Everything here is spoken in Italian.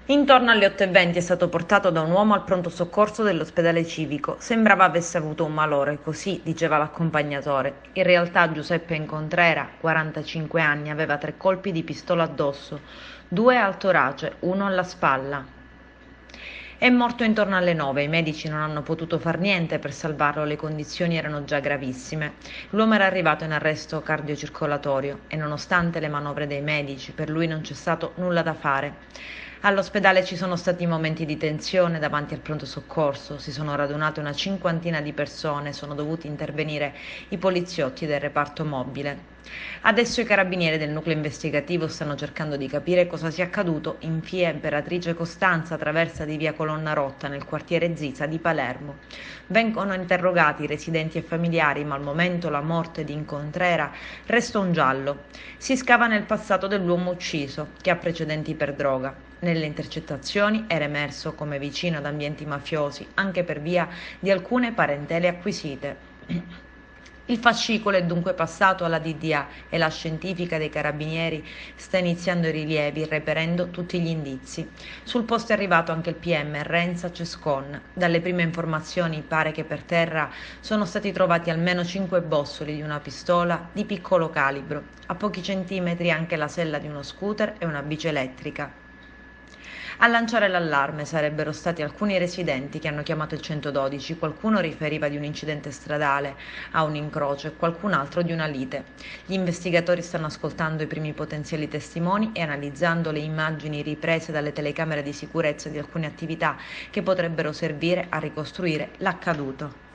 Intorno alle 8:20 è stato portato da un uomo al pronto soccorso dell'ospedale civico. Sembrava avesse avuto un malore, così diceva l'accompagnatore. In realtà Giuseppe Incontrera, 45 anni, aveva 3 colpi di pistola addosso, 2 al torace, 1 alla spalla. È morto intorno alle 9, i medici non hanno potuto far niente per salvarlo, le condizioni erano già gravissime. L'uomo era arrivato in arresto cardiocircolatorio e nonostante le manovre dei medici, per lui non c'è stato nulla da fare. All'ospedale ci sono stati momenti di tensione davanti al pronto soccorso, si sono radunate una cinquantina di persone, sono dovuti intervenire i poliziotti del reparto mobile. Adesso i carabinieri del nucleo investigativo stanno cercando di capire cosa sia accaduto in via Imperatrice Costanza, traversa di via Colonna Rotta, nel quartiere Zisa di Palermo. Vengono interrogati i residenti e familiari, ma al momento la morte di Incontrera resta un giallo. Si scava nel passato dell'uomo ucciso, che ha precedenti per droga. Nelle intercettazioni era emerso come vicino ad ambienti mafiosi, anche per via di alcune parentele acquisite. Il fascicolo è dunque passato alla DDA e la scientifica dei carabinieri sta iniziando i rilievi, reperendo tutti gli indizi. Sul posto è arrivato anche il PM Renza Cescon. Dalle prime informazioni pare che per terra sono stati trovati almeno 5 bossoli di una pistola di piccolo calibro, a pochi centimetri anche la sella di uno scooter e una bici elettrica. A lanciare l'allarme sarebbero stati alcuni residenti che hanno chiamato il 112, qualcuno riferiva di un incidente stradale a un incrocio e qualcun altro di una lite. Gli investigatori stanno ascoltando i primi potenziali testimoni e analizzando le immagini riprese dalle telecamere di sicurezza di alcune attività che potrebbero servire a ricostruire l'accaduto.